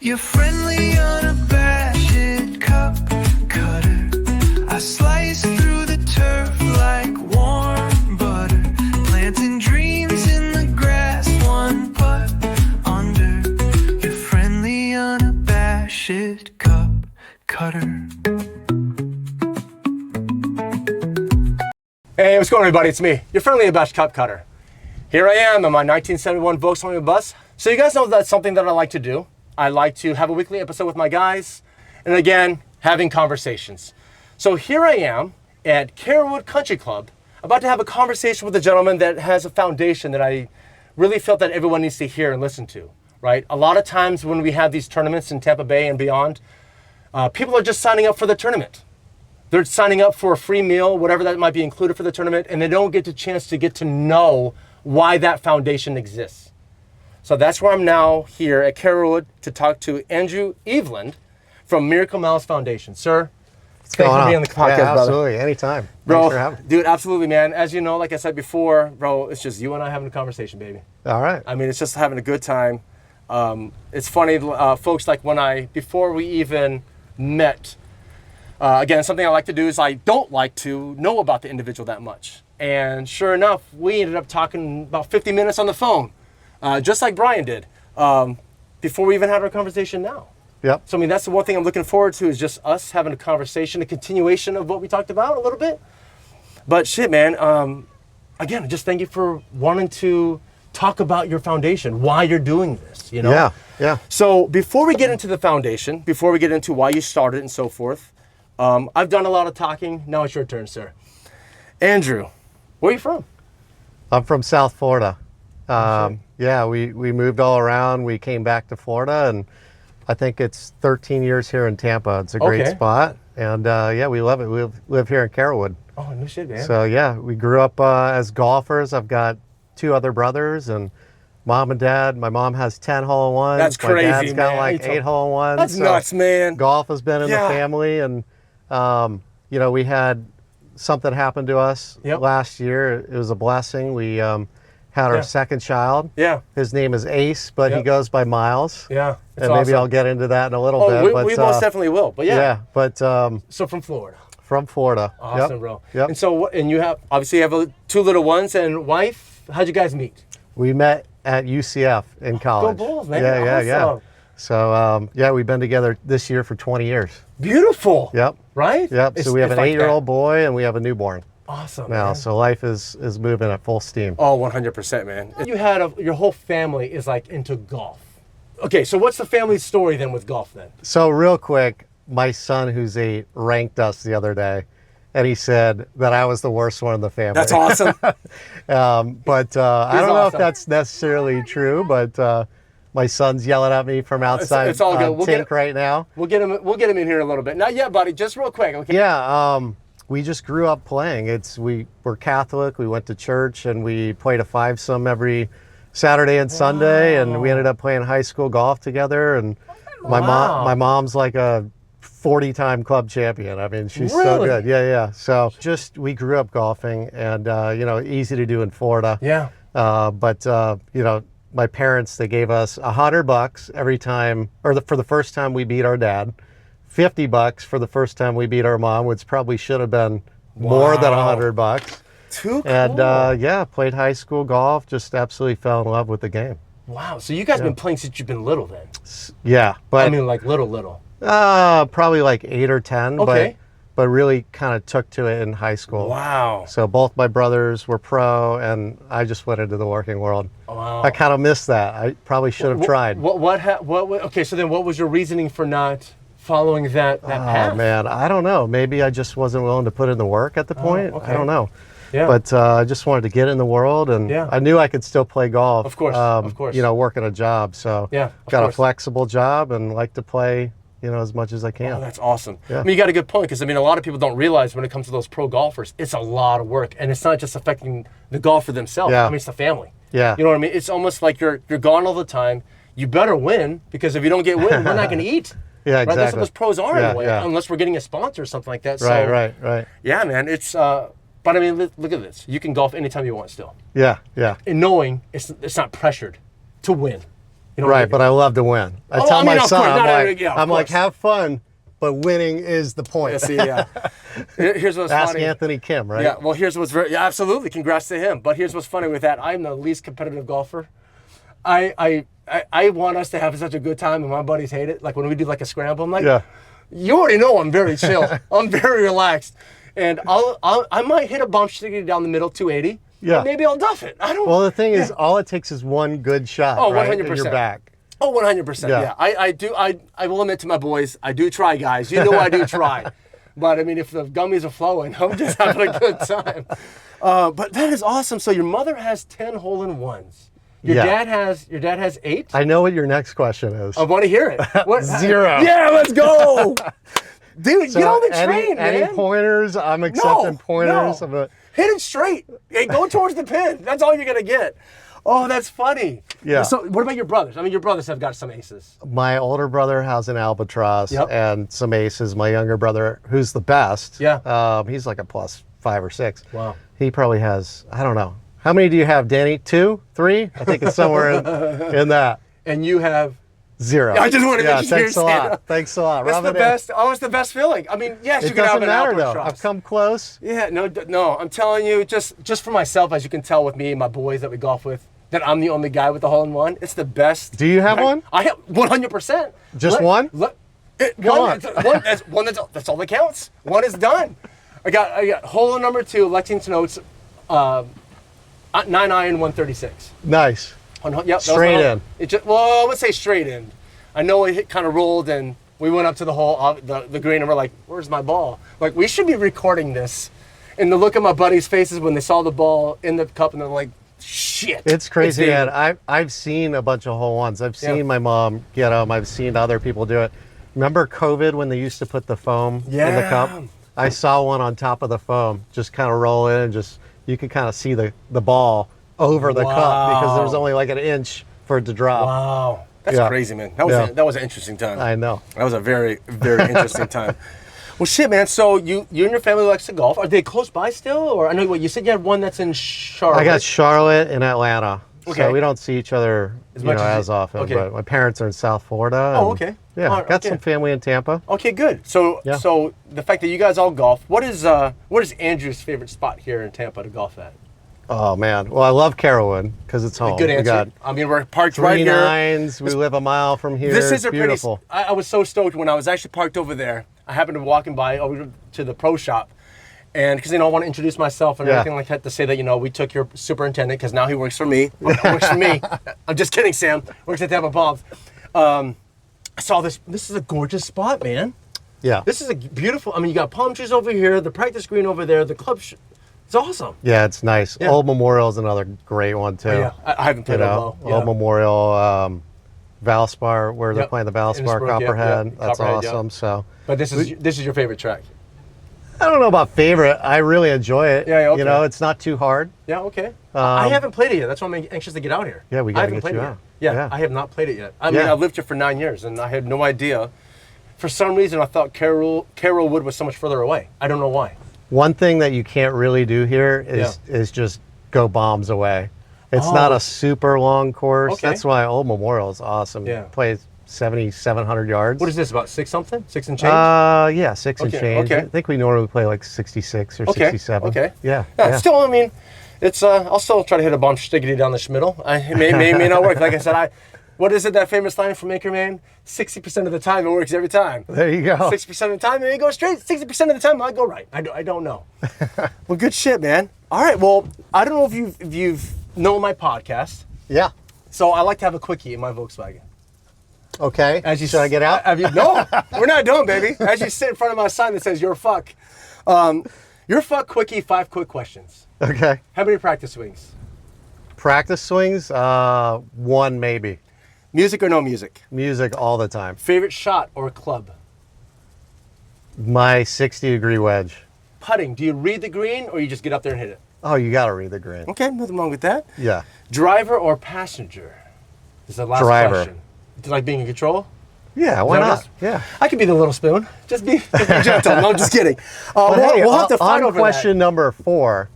You're friendly, unabashed cup cutter. I slice through the turf like warm butter, planting dreams in the grass, one putt under. You're friendly, unabashed cup cutter. Hey, what's going on, everybody? It's me, your friendly unabashed cup cutter. Here I am on my 1971 Volkswagen bus. So you guys know that's something that I like to do. I like to have a weekly episode with my guys, and again, having conversations. So here I am at Carrollwood Country Club, about to have a conversation with a gentleman that has a foundation that I really felt that everyone needs to hear and listen to, right? A lot of times when we have these tournaments in Tampa Bay and beyond, people are just signing up for the tournament. They're signing up for a free meal, whatever that might be included for the tournament, and they don't get the chance to get to know why that foundation exists. So that's where I'm now here at Carrollwood to talk to Andrew Eve-lyn from Miracle Miles Foundation. Sir, thanks for being on the podcast, yeah, brother. Absolutely, anytime. Bro, Thanks for having me. Dude, absolutely, man. As you know, like I said before, bro, it's just you and I having a conversation, baby. All right. I mean, it's just having a good time. It's funny, folks, like before we even met, again, something I like to do is I don't like to know about the individual that much. And sure enough, we ended up talking about 50 minutes on the phone, just like Brian did, before we even had our conversation now. Yep. So, I mean, that's the one thing I'm looking forward to is just us having a conversation, a continuation of what we talked about a little bit. But shit, man, again, just thank you for wanting to talk about your foundation, why you're doing this, you know? Yeah, yeah. So before we get into the foundation, before we get into why you started and so forth, I've done a lot of talking. Now it's your turn, sir. Andrew, where are you from? I'm from South Florida. Yeah, we moved all around. We came back to Florida, and I think it's 13 years here in Tampa. It's a great spot. And yeah, we love it. We live here in Carrollwood. Oh, no shit, man. So yeah, we grew up as golfers. I've got 2 other brothers, and mom and dad. My mom has 10 hole-in-ones. That's crazy, My dad's got man. like 8 hole-in-ones. That's nuts, man. Golf has been in the family, and you know, we had something happen to us last year. It was a blessing. We had our second child. Yeah. His name is Ace, but he goes by Miles. Yeah. And maybe I'll get into that in a little bit. We most definitely will. But yeah. Yeah, but so from Florida. From Florida. Awesome, bro. Yep. And so, you have 2 little ones and wife. How'd you guys meet? We met at UCF in college. Go Bulls, man. Yeah. So yeah, we've been together this year for 20 years. Beautiful. Yep. Right? Yep. So we have an 8-year-old boy and we have a newborn. Awesome. Now, man. so life is moving at full steam. Oh, 100%, man. You had your whole family is like into golf. Okay, so what's the family story then with golf then? So real quick, my son who's 8 ranked us the other day, and he said that I was the worst one in the family. That's awesome. But I don't know if that's necessarily true, but my son's yelling at me from outside it's all good. Tink right now. We'll get him in here in a little bit. Not yet, buddy. Just real quick. Okay. Yeah. We just grew up playing. We're Catholic. We went to church and we played a 5-some every Saturday and Sunday, and we ended up playing high school golf together. And my mom's like a 40-time club champion. I mean, she's so good. Yeah. So we grew up golfing, and you know, easy to do in Florida. Yeah. But you know, my parents, they gave us $100 every time, or for the first time we beat our dad. $50 for the first time we beat our mom, which probably should have been more than $100. Too cool. And yeah, played high school golf, just absolutely fell in love with the game. Wow. So you guys have been playing since you've been little then? Yeah. But I mean, like little. Probably like 8 or 10. Okay. But really kind of took to it in high school. Wow. So both my brothers were pro, and I just went into the working world. Wow. I kind of missed that. I probably should have tried. Okay, so then what was your reasoning for not following that path? Oh man, I don't know. Maybe I just wasn't willing to put in the work at the point. Okay. I don't know. Yeah. But I just wanted to get in the world, and I knew I could still play golf. Of course. You know, working a job. So got a flexible job and like to play, you know, as much as I can. Oh, that's awesome. Yeah. I mean, you got a good point, because I mean, a lot of people don't realize when it comes to those pro golfers, it's a lot of work, and it's not just affecting the golfer themselves. Yeah. I mean, it's the family. Yeah. You know what I mean? It's almost like you're gone all the time. You better win, because if you don't get win, we're not going to eat. Yeah, Right? exactly. That's what those pros are in a way, yeah. unless we're getting a sponsor or something like that. Right. Yeah, man. It's but I mean, look at this. You can golf anytime you want still. Yeah. And knowing it's not pressured to win. You know, Right, but I love to win. I Oh, tell I mean, my of son, course, I'm no, like, yeah, of I'm like, course. have fun, but winning is the point. Yeah, see, yeah. Here's what's Ask funny. Anthony Kim, right? Yeah, well, here's what's very, yeah, absolutely. Congrats to him. But here's what's funny with that. I'm the least competitive golfer. I want us to have such a good time, and my buddies hate it. Like when we do like a scramble, I'm like, Yeah. you already know I'm very chill. I'm very relaxed. And I might hit a bump sticky down the middle, 280. Yeah. And maybe I'll duff it. I don't. Well, the thing is, all it takes is one good shot, Oh, right? 100%. And you're back. Oh, 100%. Yeah. Yeah. I will admit to my boys, I do try, guys. You know I do try. But I mean, if the gummies are flowing, I'm just having a good time. But that is awesome. So your mother has 10 hole-in-ones. Your Yeah. dad has 8? I know what your next question is. I want to hear it. What? 0. Yeah, let's go. Dude, So get on the any, train, any man. pointers? I'm accepting pointers. No. Hit it straight. Hey, go towards the pin. That's all you're going to get. Oh, that's funny. Yeah. So what about your brothers? I mean, your brothers have got some aces. My older brother has an albatross Yep. and some aces. My younger brother, who's the best, Yeah. he's like a plus 5 or 6. Wow. He probably has, I don't know. How many do you have, Danny? 2, 3? I think it's somewhere in that. And you have 0. I just wanted to make sure thanks a you said- lot. Thanks a lot. That's Rub the it in. best. Oh, it's the best feeling. I mean, yes, It you can have doesn't an matter though. albatross. I've come close. Yeah, no. I'm telling you, just for myself, as you can tell with me and my boys that we golf with, that I'm the only guy with the hole-in-one. It's the best. Do you have one? I have 100%. Just one? One. on. That's all that counts. One is done. I got hole in number 2, Lexington Oaks, 9 iron 136. Nice. Yep, that was Straight the hole. in. It just, well, I would say straight in. I know it kind of rolled, and we went up to the hole, the green, and we're like, "Where's my ball?" Like, we should be recording this. And the look at my buddies' faces when they saw the ball in the cup, and they're like, "Shit!" It's crazy, there. man. I've seen a bunch of hole-ones. I've seen Yeah. my mom get them. I've seen other people do it. Remember COVID when they used to put the foam in the Yeah. cup? I saw one on top of the foam, just kind of roll in, and just you could kind of see the ball over the cup because there was Wow. only like an inch for it to drop. Wow, that's Yeah. crazy, man. Yeah. That was an interesting time. I know. That was a very, very interesting time. Well, shit, man. So you and your family likes to golf. Are they close by still, or I know what you said you had one that's in Charlotte. I got Charlotte and Atlanta. Okay. So we don't see each other As much as as you- often. okay. But my parents are in South Florida. Oh, and, okay. Yeah, All right, got okay. some family in Tampa. Okay, good. So Yeah. so the fact that you guys all golf, what is Andrew's favorite spot here in Tampa to golf at? Oh man, well I love Carrollwood because it's home. Good We answer. got I mean, we're parked 3 right here. nines. We live a mile from here. This is It's a pretty. beautiful. I was so stoked when I was actually parked over there. I happened to be walking by over to the pro shop, and because I want to introduce myself and Yeah. everything like that to say that we took your superintendent because now he works for me. Works for me. I'm just kidding, Sam. Works at Tampa Palms. I saw this. This is a gorgeous spot, man. Yeah. This is a beautiful. I mean, you got palm trees over here, the practice green over there, the club. It's awesome. Yeah, it's nice. Yeah. Old Memorial is another great one too. Yeah, I haven't You played know, Old Mo. Old Memorial, Valspar, where they're Yep. playing the Valspar Innisbrook, yeah, Copperhead. yeah. That's Copperhead, yeah. awesome. So But this is your favorite track. I don't know about favorite. I really enjoy it. Yeah, okay. You know, it's not too hard. Yeah, okay. I haven't played it yet. That's why I'm anxious to get out here. Yeah, we I gotta haven't get played you it out. yet. Yeah, Yeah. I have not played it yet. I mean, Yeah. I've lived here for 9 years, and I had no idea. For some reason, I thought Carrollwood was so much further away. I don't know why. One thing that you can't really do here is just go bombs away. It's Oh. not a super long course. Okay. That's why Old Memorial is awesome. Yeah. Plays 7,700 yards. What is this, about 6 something? 6 and change? Yeah, 6 and Okay, change. okay. I think we normally play like 66 or Okay, 67. okay. Yeah. Yeah, still, I mean, it's. I'll still try to hit a bomb stickety down the schmiddle. It may not work. Like I said, what is it, that famous line from Anchorman? 60% of the time, it works every time. There you go. 60% of the time, it may go straight. 60% of the time, it might go right. I don't know. Well, good shit, man. All right, well, I don't know if you've known my podcast. Yeah. So I like to have a quickie in my Volkswagen. Okay. Should I get out? No, we're not done, baby. As you sit in front of my sign that says "You're fuck," your fuck quickie. 5 quick questions. Okay. How many practice swings? Practice swings, 1 maybe. Music or no music? Music all the time. Favorite shot or club? My 60-degree wedge. Putting. Do you read the green or you just get up there and hit it? Oh, you got to read the green. Okay, nothing wrong with that. Yeah. Driver or passenger? This is the last Driver. question. Do you like being in control? Yeah, why Is that what not? it is? Yeah. I could be the little spoon. Just be gentle. No, I'm just kidding. But We'll, hey, we'll have to fight on over question number 4,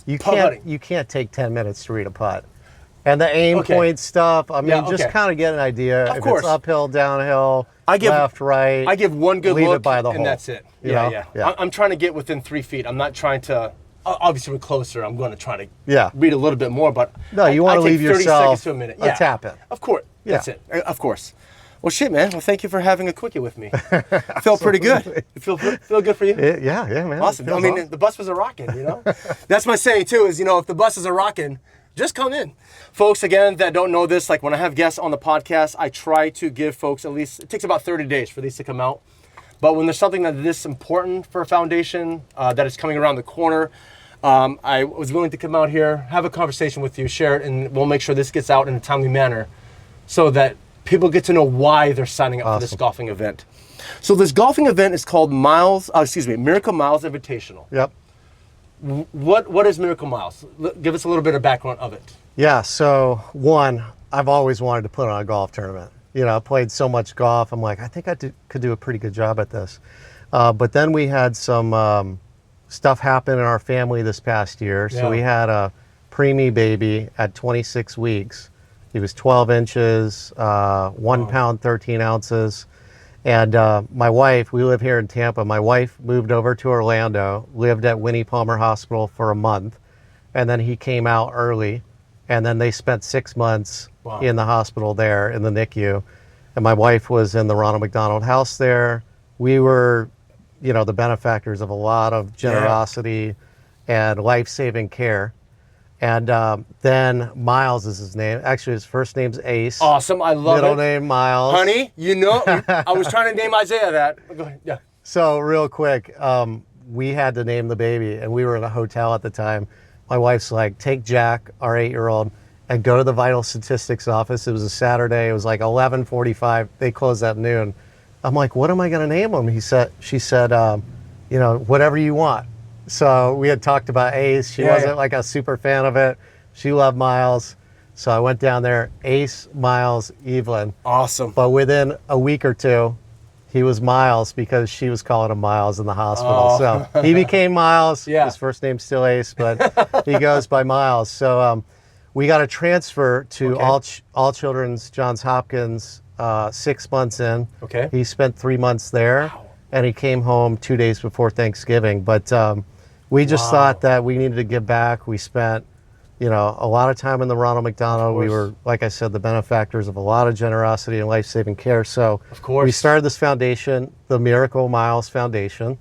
Putt putting. you can't take 10 minutes to read a putt. And the aim Okay. point stuff, I mean, Yeah, just okay. kind of get an idea. Of if course. it's uphill, downhill, I give- left, right. I give one good leave look it by the and hole, that's it. you Yeah, know? yeah. Yeah. I'm trying to get within 3 feet. I'm not trying to. Obviously, we're closer. I'm going to try to Yeah. read a little bit more, but No, you I want to take leave 30 seconds yourself to a minute. a tap in. Of course. That's Yeah. it. Of course. Well, shit, man. Well, thank you for having a quickie with me. I felt pretty good. You feel good for you? Yeah, man. Awesome. It feels I mean, the buses are rocking, you know? That's my saying, too, is, if the buses are rocking, just come in. Folks, again, that don't know this, like when I have guests on the podcast, I try to give folks at least, it takes about 30 days for these to come out. But when there's something that is this important for a foundation, that is coming around the corner, I was willing to come out here, have a conversation with you, share it, and we'll make sure this gets out in a timely manner so that people get to know why they're signing up for this golfing event. So this golfing event is called Miracle Miles Invitational. Yep. What is Miracle Miles? Give us a little bit of background of it. Yeah, so one, I've always wanted to put on a golf tournament. I played so much golf. I'm like, I think I could do a pretty good job at this. But then we had some stuff happen in our family this past year. So Yeah. we had a preemie baby at 26 weeks. He was 12 inches, 1 pound, 13 ounces. And my wife, we live here in Tampa. My wife moved over to Orlando, lived at Winnie Palmer Hospital for a month. And then he came out early. And then they spent 6 months Wow. in the hospital there in the NICU. And my wife was in the Ronald Mcdonald House there. We were, the benefactors of a lot of generosity and life-saving care. And then Miles is his name. Actually, his first name's Ace. Awesome. I love Middle it. name Miles. Honey, I was trying to name Isaiah that. Go ahead. Yeah. So real quick, we had to name the baby, and we were in a hotel at the time. My wife's like, take Jack, our 8-year-old, and go to the vital statistics office. It was a Saturday. It was like 11:45. They closed at noon. I'm like, what am I going to name him? She said, whatever you want. So we had talked about Ace. She wasn't like a super fan of it. She loved Miles. So I went down there, Ace Miles Evelyn. Awesome. But within a week or two, he was Miles because she was calling him Miles in the hospital. So he became Miles. Yeah. His first name's still Ace, but he goes by Miles. So we got a transfer to All Children's Johns Hopkins 6 months in. Okay. He spent 3 months there, and he came home 2 days before Thanksgiving. But we just thought that we needed to give back. We spent, a lot of time in the Ronald McDonald. We were, like I said, the benefactors of a lot of generosity and life-saving care. So Of course. we started this foundation, the Miracle Miles Foundation.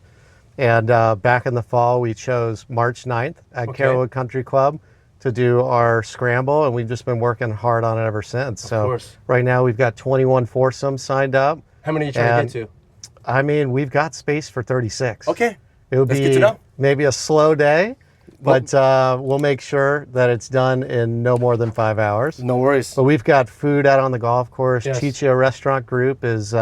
And back in the fall, we chose March 9th at Carrollwood Country Club to do our scramble, and we've just been working hard on it ever since. So course. right now we've got 21 foursomes signed up. How many are you trying to get to? I mean, we've got space for 36. Okay. It would That's be good to know. maybe a slow day, but we'll make sure that it's done in no more than 5 hours. No worries. But we've got food out on the golf course. Yes. Chicha Restaurant Group is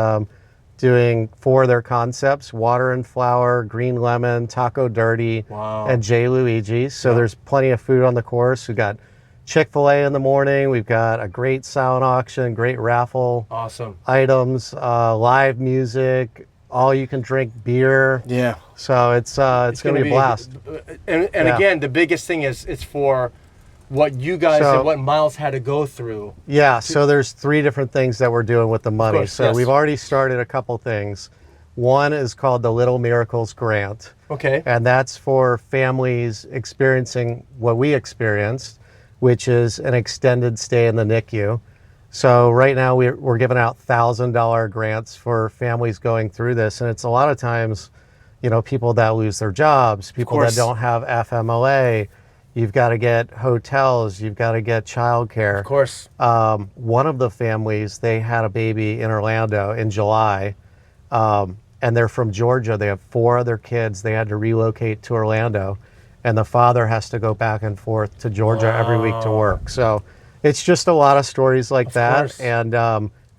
doing 4 of their concepts: Water and Flower, Green Lemon, Taco Dirty, Wow. and J. Luigi. So there's plenty of food on the course. We've got Chick-fil-A in the morning. We've got a great silent auction, great raffle Awesome. items, live music, all you can drink beer. Yeah. So it's going to be a blast. And Yeah. again, the biggest thing is it's for what you guys So- and what Miles had to go through. Yeah, so there's 3 different things that we're doing with the money. course, So yes. we've already started a couple things. One is called the Little Miracles Grant, Okay. and that's for families experiencing what we experienced, which is an extended stay in the NICU. So right now we're giving out $1,000 grants for families going through this, and it's a lot of times, people that lose their jobs, people that course. don't have FMLA. You've got to get hotels, you've got to get childcare. Of course. One of the families, they had a baby in Orlando in July, and they're from Georgia. They have 4 other kids. They had to relocate to Orlando, and the father has to go back and forth to Georgia every week to work. So it's just a lot of stories like that. course. And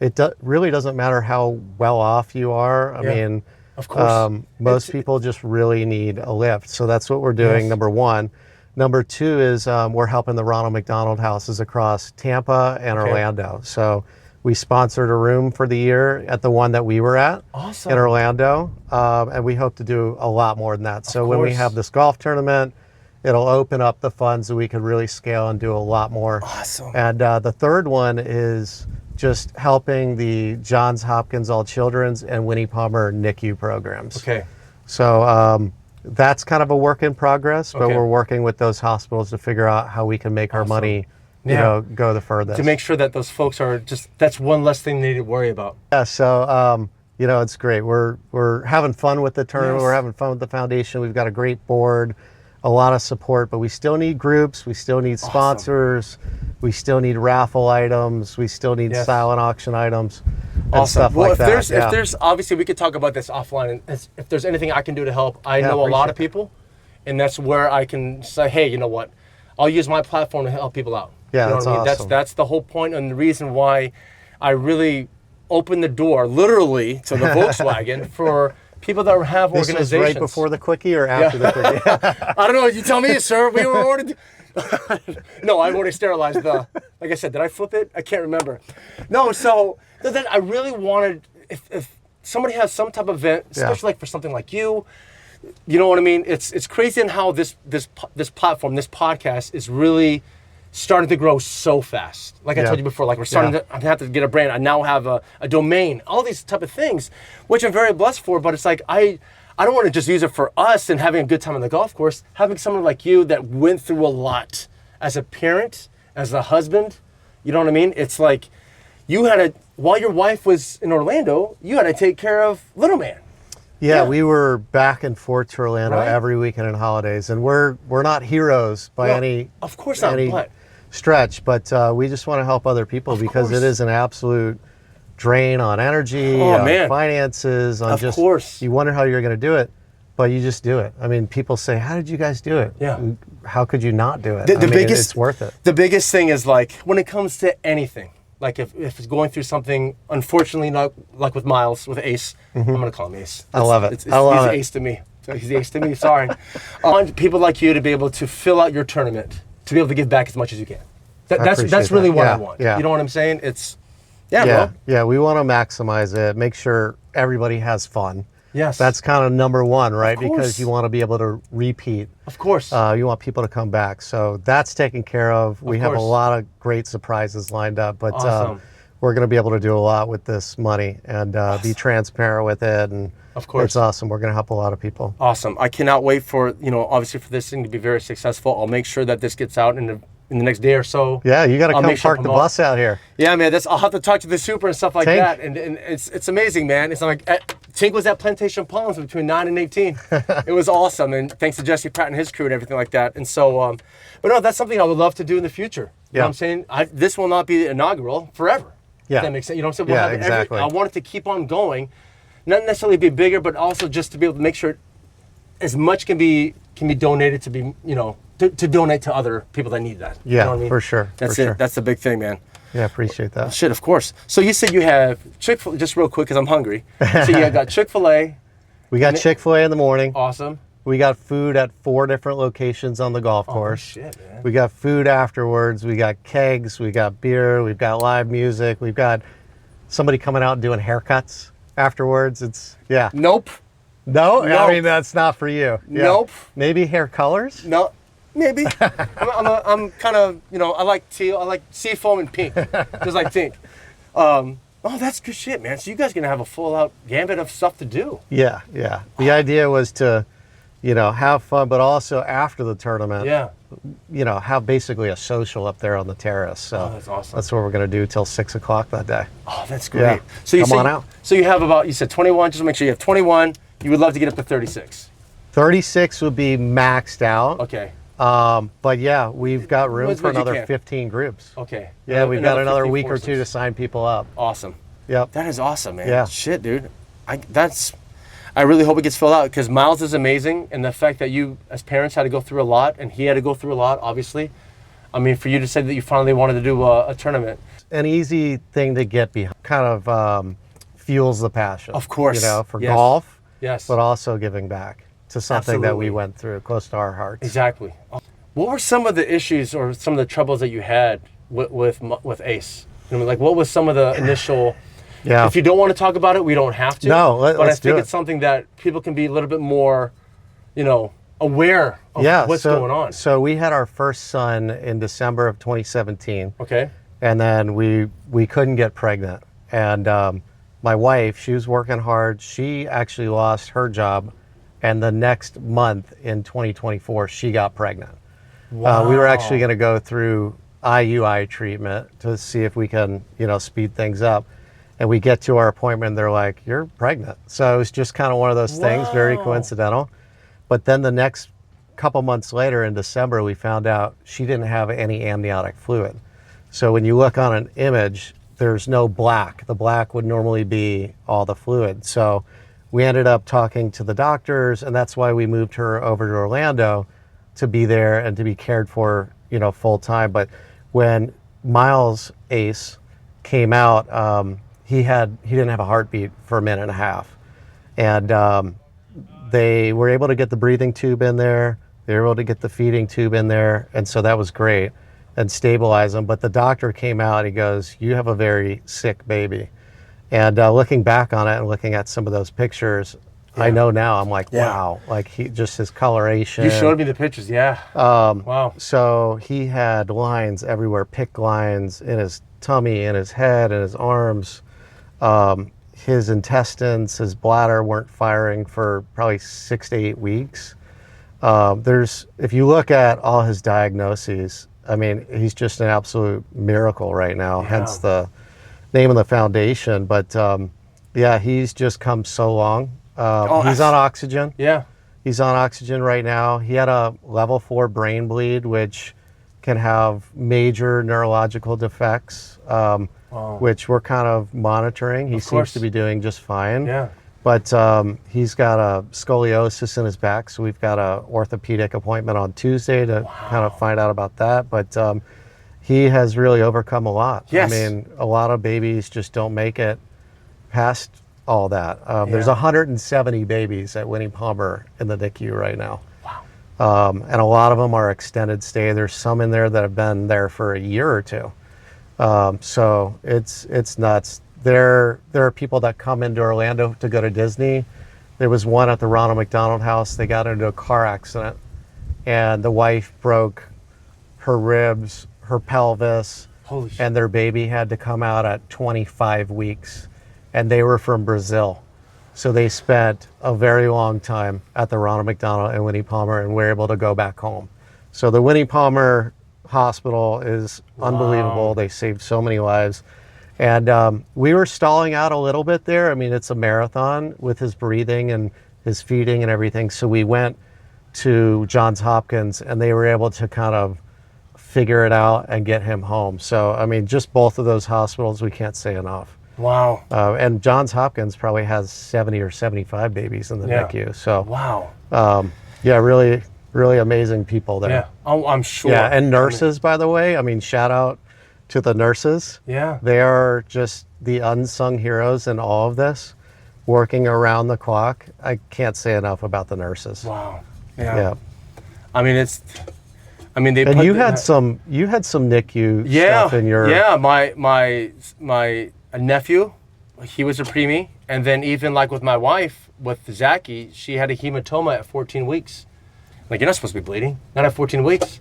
it really doesn't matter how well off you are. I mean, Of course. most people just really need a lift. So that's what we're doing, Yes. number 1. Number 2 is we're helping the Ronald McDonald Houses across Tampa and Orlando. So we sponsored a room for the year at the one that we were at Awesome. in Orlando. And we hope to do a lot more than that. So when we course. have this golf tournament it'll open up the funds so we can really scale and do a lot more. Awesome. And the third one is just helping the Johns Hopkins All Children's and Winnie Palmer NICU programs. Okay. So that's kind of a work in progress, but Okay. we're working with those hospitals to figure out how we can make our money, you Yeah. know, go the furthest. To make sure that those folks are just, that's one less thing they need to worry about. Yeah, so you know, it's great. We're having fun with the tournament. Yes. We're having fun with the foundation. We've got a great board, a lot of support, but we still need groups. We still need sponsors. We still need raffle items. We still need Yes. silent auction items and Awesome. stuff Well, like if that. there's, yeah. if there's, obviously we could talk about this offline, and if there's anything I can do to help, I Yeah, know a lot of appreciate people, and that's where I can say, hey, you know what? I'll use my platform to help people out. Yeah, you know that's what I mean? awesome. That's the whole point and the reason why I really opened the door, literally, to the Volkswagen for people that have This was organizations. right before the quickie or after the quickie? I don't know. You tell me, sir. We were already. No, I've already sterilized the. Like I said, did I flip it? I can't remember. No, so then I really wanted, if somebody has some type of event, especially like for something like you know what I mean? It's crazy in how this platform, this podcast is really starting to grow so fast. Like I Yeah. told you before, like we're starting to, I have to get a brand. I now have a domain, all these type of things, which I'm very blessed for, but it's like, I don't want to just use it for us and having a good time on the golf course, having someone like you that went through a lot as a parent, as a husband, you know what I mean? It's like, you had to, while your wife was in Orlando, you had to take care of little man. Yeah, we were back and forth to Orlando Right. every weekend and holidays, and we're not heroes by No, any of course not, any but stretch, but we just want to help other people because course. it is an absolute drain on energy, Oh, on man. finances, on Of just course. you wonder how you're going to do it, but you just do it. I mean, people say, "How did you guys do it?" Yeah. How could you not do it? The I mean, biggest, it's worth it. The biggest thing is like when it comes to anything, like if it's going through something, unfortunately, not like with Miles, with Ace, I'm gonna call him Ace. I love it. I he's love it. Ace to me. He's the Ace to me. Sorry. I want people like you to be able to fill out your tournament, to be able to give back as much as you can. That's appreciate really that. what I Yeah, want. yeah. You know what I'm saying? It's yeah, Yeah, bro. yeah. We want to maximize it, make sure everybody has fun. Yes. That's kind of number one, right? course. Because you want to be able to repeat. Of course. You want people to come back. So that's taken care of. We have a course. lot of great surprises lined up, but Awesome. we're going to be able to do a lot with this money and be transparent with it. And Of course. it's awesome. We're going to help a lot of people. Awesome. I cannot wait for, obviously for this thing to be very successful. I'll make sure that this gets out in the next day or so. Yeah, you got to I'll come make sure park the promote- bus out here. Yeah, man. I'll have to talk to the super and stuff like Tink. that. And it's amazing, man. It's like Tink was at Plantation Palms between 9 and 18. It was awesome. And thanks to Jesse Pratt and his crew and everything like that. And so, but no, that's something I would love to do in the future. You know Yeah. what I'm saying? This will not be inaugural forever. Yeah. If that makes sense. You know what I'm saying? Yeah, have exactly. I want it to keep on going. Not necessarily be bigger, but also just to be able to make sure as much can be donated to be, to donate to other people that need that. You Yeah, know what I mean? for sure. That's for it. Sure. That's the big thing, man. Yeah, appreciate that. Shit, of course. So you said you have Chick-fil-A, just real quick because I'm hungry. So you got Chick-fil-A, We got Chick-fil-A in the morning. awesome. We got food at 4 different locations on the golf Oh, course. shit, man. We got food afterwards. We got kegs. We got beer. We've got live music. We've got somebody coming out and doing haircuts afterwards. Yeah. Nope. No? Nope. I mean, that's not for you. Yeah. Nope. Maybe hair colors? No. Maybe. I'm kind of, I like teal. I like seafoam and pink, just like Tink. Oh, that's good shit, man. So you guys are going to have a full-out gambit of stuff to do. Yeah, yeah. The idea was to, have fun, but also after the tournament, Yeah. have basically a social up there on the terrace. So Oh, that's awesome. that's what we're going to do till 6 o'clock that day. Oh, that's great. Yeah. So you Come say- on out. So you have you said 21, just to make sure you have 21. You would love to get up to 36. 36 would be maxed out. Okay. But yeah, we've got room As for much as you another can. 15 groups. Okay. Yeah, we've got another 15 week or forces. two to sign people up. Awesome. Yep. That is awesome, man. Yeah. Shit, dude. I really hope it gets filled out because Miles is amazing, and the fact that you, as parents, had to go through a lot, and he had to go through a lot, obviously. I mean, for you to say that you finally wanted to do a tournament. An easy thing to get behind, kind of fuels the passion. Of course. For Yes. golf, Yes. but also giving back to something that Absolutely. we went through close to our hearts. Exactly. What were some of the issues or some of the troubles that you had with Ace? Like, what was some of the initial? Yeah. If you don't want to talk about it, we don't have to. No, but let's I think do it's it. something that people can be a little bit more, aware of what's going on. So we had our first son in December of 2017. Okay. And then we couldn't get pregnant. And my wife, she was working hard. She actually lost her job. And the next month in 2024, she got pregnant. Wow. We were actually going to go through IUI treatment to see if we can, speed things up. And we get to our appointment and they're like, you're pregnant. So it was just kind of one of those things, very coincidental. But then the next couple months later in December, we found out she didn't have any amniotic fluid. So when you look on an image, there's no black. The black would normally be all the fluid. So we ended up talking to the doctors, and that's why we moved her over to Orlando to be there and to be cared for, full time. But when Miles Ace came out, he didn't have a heartbeat for a minute and a half. And they were able to get the breathing tube in there. They were able to get the feeding tube in there. And so that was great, and stabilize him. But the doctor came out, he goes, you have a very sick baby. And looking back on it and looking at some of those pictures, I know now, I'm like, wow, like his coloration. You showed me the pictures, yeah. Wow. So he had lines everywhere, PICC lines in his tummy, in his head, in his arms. His intestines, his bladder weren't firing for probably 6 to 8 weeks. If you look at all his diagnoses, I mean, he's just an absolute miracle right now, hence the name of the foundation. But he's just come so long. He's on oxygen. Yeah. He's on oxygen right now. He had a level 4 brain bleed, which can have major neurological defects, which we're kind of monitoring. He seems to be doing just fine. Yeah. But he's got a scoliosis in his back, so we've got an orthopedic appointment on Tuesday to kind of find out about that. But he has really overcome a lot. Yes. I mean, a lot of babies just don't make it past all that. There's 170 babies at Winnie Palmer in the NICU right now. Wow. And a lot of them are extended stay. There's some in there that have been there for a year or two. So it's nuts. There are people that come into Orlando to go to Disney. There was one at the Ronald Mcdonald House. They got into a car accident, and the wife broke her ribs, her pelvis, and their baby had to come out at 25 weeks. And they were from Brazil. So they spent a very long time at the Ronald McDonald and Winnie Palmer, and were able to go back home. So the Winnie Palmer Hospital is unbelievable. They saved so many lives. And we were stalling out a little bit there. I mean, it's a marathon with his breathing and his feeding and everything. So we went to Johns Hopkins, and they were able to kind of figure it out and get him home. So, I mean, just both of those hospitals, we can't say enough. Wow. And Johns Hopkins probably has 70 or 75 babies in the NICU. So, wow. Really, really amazing people there. Yeah, I'm sure. Yeah, and nurses, by the way. I mean, shout out to the nurses. Yeah. They are just the unsung heroes in all of this, working around the clock. I can't say enough about the nurses. Wow. Yeah. I mean, they. And you had some NICU stuff in your. Yeah, my nephew, he was a preemie, and then even like with my wife, with Zachy, she had a hematoma at 14 weeks. Like, you're not supposed to be bleeding, not at 14 weeks.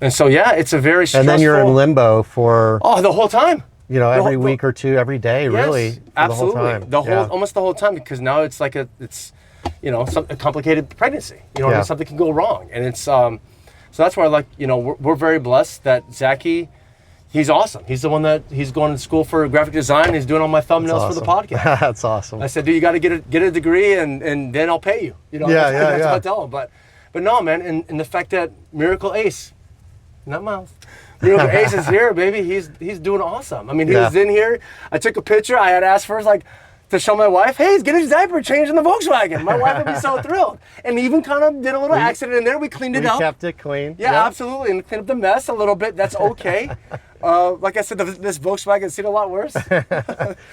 And so, it's a very stressful. And then you're in limbo for. Oh, the whole time. Every week or two, every day, really. Absolutely. The whole time. Almost the whole time, because now it's like a complicated pregnancy. Something can go wrong. And it's, so that's why we're very blessed that Zachy, he's awesome. He's the one that he's going to school for graphic design. He's doing all my thumbnails for the podcast. That's awesome. I said, dude, you got to get a degree, and then I'll pay you. That's what I tell him. But no, man, and the fact that Miracle Ace, not Miles, Miracle Ace is here, baby. He's doing awesome. I mean, he was in here. I took a picture. I had asked first, to show my wife, hey, he's getting his diaper changed in the Volkswagen. My wife would be so thrilled. And even kind of did a little accident in there. We cleaned it up. We kept it clean. Yeah, absolutely. And cleaned up the mess a little bit. That's okay. Like I said, this Volkswagen's seen a lot worse.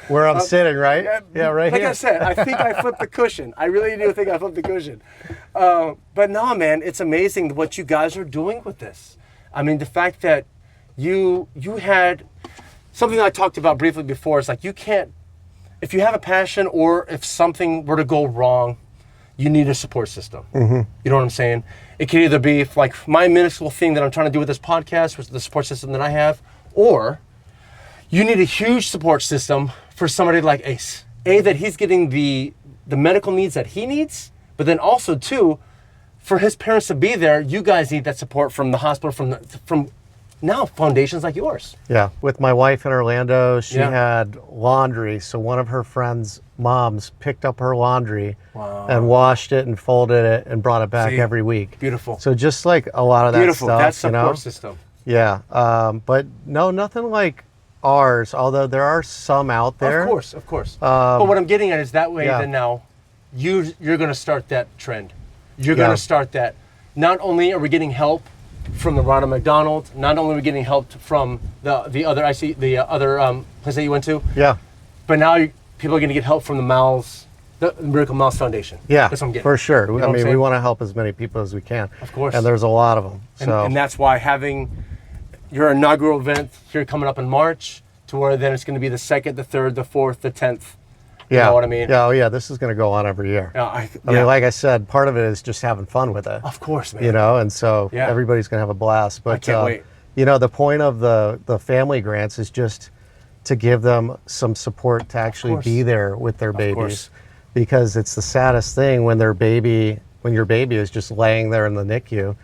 Where I'm sitting, right? Yeah, right like here. Like I said, I think I flipped the cushion. I really do think I flipped the cushion. But no, man, it's amazing what you guys are doing with this. I mean, the fact that you had something I talked about briefly before. It's like you can't, if you have a passion or if something were to go wrong, you need a support system. You know what I'm saying? It can either be like my minuscule thing that I'm trying to do with this podcast, which is the support system that I have, or you need a huge support system for somebody like Ace. That he's getting the medical needs that he needs, but then also too, for his parents to be there, you guys need that support from the hospital, from now foundations like yours. Yeah, with my wife in Orlando, she had laundry, so one of her friends' moms picked up her laundry and washed it and folded it and brought it back every week. Beautiful. So just like a lot of that Beautiful. stuff, That support system. Yeah, but no, nothing like ours, although there are some out there. Of course. But what I'm getting at is that way then now you're going to start that trend. You're going to start that. Not only are we getting help from the Ronald Mcdonald, not only are we getting help from the other place that you went to. Yeah. But now people are going to get help from the Miracle Miles Foundation. Yeah, that's what I'm getting. For sure. You know I mean, we want to help as many people as we can. Of course. And there's a lot of them. And that's why having your inaugural event here coming up in March, to where then it's going to be the 2nd, the 3rd, the 4th, the 10th. You know what I mean? Yeah, this is going to go on every year. I mean, like I said, part of it is just having fun with it. Of course, man. You know, and so everybody's going to have a blast. But, I can't wait. You know, the point of the family grants is just to give them some support to actually be there with their babies. Because it's the saddest thing when your baby is just laying there in the NICU.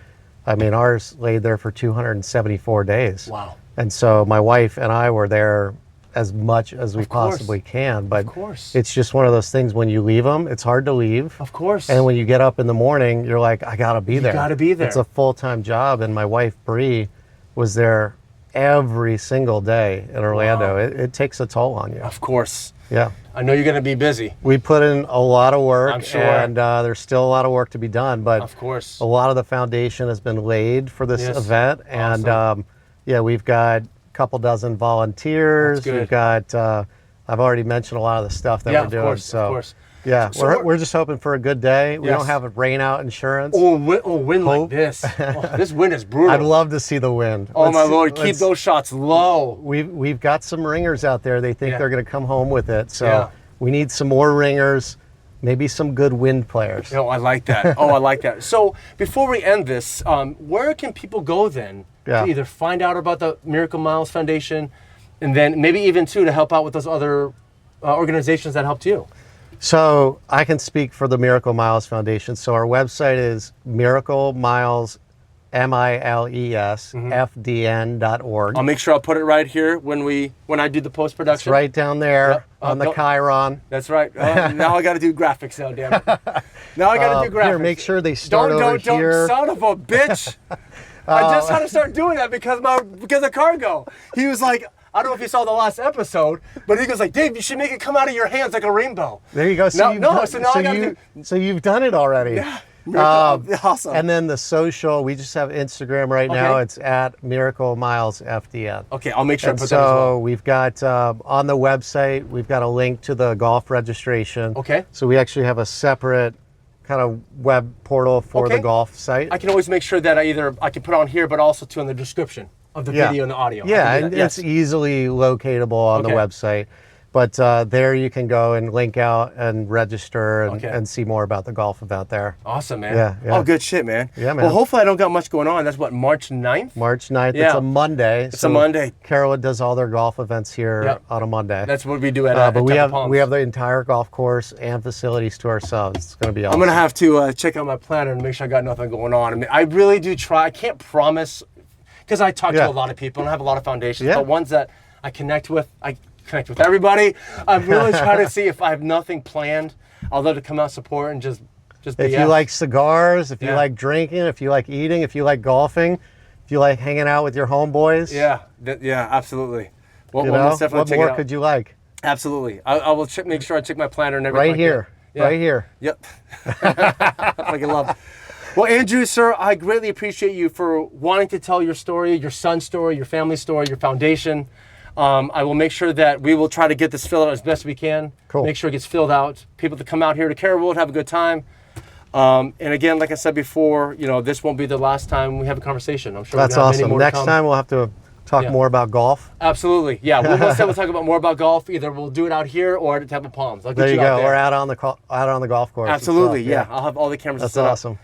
I mean, ours laid there for 274 days. Wow. And so my wife and I were there as much as we possibly can, but it's just one of those things. When you leave them, it's hard to leave. Of course. And when you get up in the morning, you're like, I gotta be there. You gotta be there. It's a full-time job, and my wife Bree was there every single day in Orlando. Wow. It takes a toll on you. Of course. Yeah. I know you're gonna be busy. We put in a lot of work, I'm sure. And there's still a lot of work to be done, but of course, a lot of the foundation has been laid for this event, and yeah, we've got couple dozen volunteers. We've got I've already mentioned a lot of the stuff that we're doing. Of course. Yeah, so we're just hoping for a good day. We don't have a rainout insurance. Wind like this. This wind is brutal. I'd love to see the wind. Oh my Lord, keep those shots low. We've got some ringers out there. They think they're going to come home with it. So we need some more ringers. Maybe some good wind players. Oh, I like that. I like that. So before we end this, where can people go then to either find out about the Miracle Miles Foundation, and then maybe even too to help out with those other organizations that helped you? So I can speak for the Miracle Miles Foundation. So our website is Miracle Miles, MILES, FDN.org. I'll make sure I'll put it right here when I do the post-production. It's right down there on the Chiron. That's right. Now I got to do graphics now, damn it. Now I got to do graphics. Here, make sure they start over here. Don't, son of a bitch. I just had to start doing that because of Cargo. He was like, I don't know if you saw the last episode, but he goes like, Dave, you should make it come out of your hands like a rainbow. There you go. So you've done it already. Yeah. Awesome. And then the social, we just have Instagram right now. It's at Miracle Miles FDN. Okay, I'll make sure I put that as well. So we've got on the website, we've got a link to the golf registration. Okay. So we actually have a separate kind of web portal for the golf site. I can always make sure that I can put on here, but also too in the description of the video and the audio. Yeah, and it's easily locatable on the website. But there you can go and link out and register and see more about the golf event there. Awesome, man. Yeah. Oh, good shit, man. Yeah, man. Well, hopefully I don't got much going on. That's what, March 9th? March 9th. Yeah. It's a Monday. It's a Monday. Carolyn does all their golf events here on a Monday. That's what we do at but we have the entire golf course and facilities to ourselves. It's going to be awesome. I'm going to have to check out my planner and make sure I got nothing going on. I mean, I really do try. I can't promise, because I talk to a lot of people and I have a lot of foundations, but ones that I connect with, I connect with everybody. I'm really trying to see if I have nothing planned. I'll love to come out, support, and just if you like cigars, if you like drinking, if you like eating, if you like golfing, if you like hanging out with your homeboys. Yeah, absolutely. Well, what more could you like? Absolutely. I will make sure I check my planner and everything. Right here. Yep. Like I love. Well, Andrew, sir, I greatly appreciate you for wanting to tell your story, your son's story, your family's story, your foundation. I will make sure that we will try to get this filled out as best we can. Cool. Make sure it gets filled out. People to come out here to Carrollwood, have a good time. And again, like I said before, this won't be the last time we have a conversation. I'm sure that's awesome. Next time we'll have to talk Yeah. more about golf. Absolutely. Yeah, we'll talk about more about golf. Either we'll do it out here or at Temple Palms. I'll get There you out go. We're out on the golf course. Absolutely. itself. Yeah. I'll have all the cameras That's set up. awesome.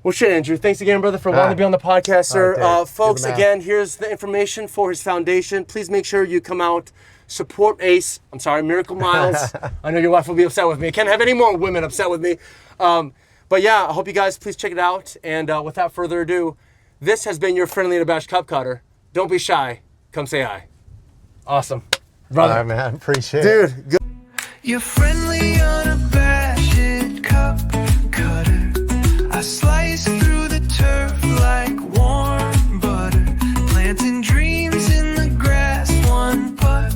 Well, shit, Andrew. Thanks again, brother, for wanting to be on the podcast, sir. All right, Dave. Folks, You're the man. again, here's the information for his foundation. Please make sure you come out, support Ace. I'm sorry, Miracle Miles. I know your wife will be upset with me. I can't have any more women upset with me. But yeah, I hope you guys please check it out. And without further ado, this has been your friendly and abashed cup cutter. Don't be shy. Come say hi. Awesome. Brother. All right, man. Appreciate it. Dude, good. Your friendly, unabashed cup cutter. I slice through the turf like warm butter, planting dreams in the grass, one putt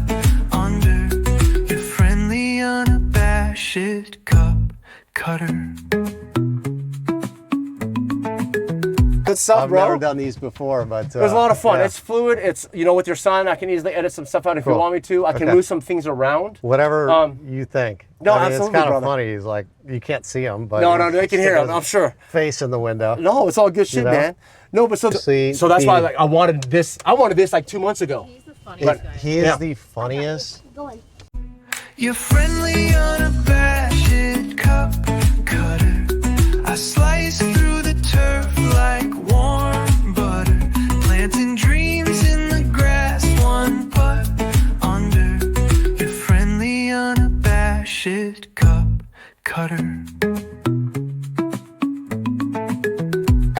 under. Your friendly, unabashed cup cutter. Good stuff, I've bro. never done these before, but It was a lot of fun. yeah. It's fluid. It's, with your son, I can easily edit some stuff out if you Cool. want me to. I can Okay. move some things around. Whatever you think. no, I mean, absolutely, it's kind of brother. funny. He's like, you can't see him, but No, he's they can hear him, I'm sure. Face in the window. No, it's all good shit, know? man. No, but so See, that's why the- I wanted this. I wanted this like 2 months ago. He's the funniest guy. He is Yeah. the funniest. Going. Your friendly, unabashed cup cutter. I slice through the turf like warm butter, planting dreams in the grass, one putt under. Your friendly, unabashed cup cutter.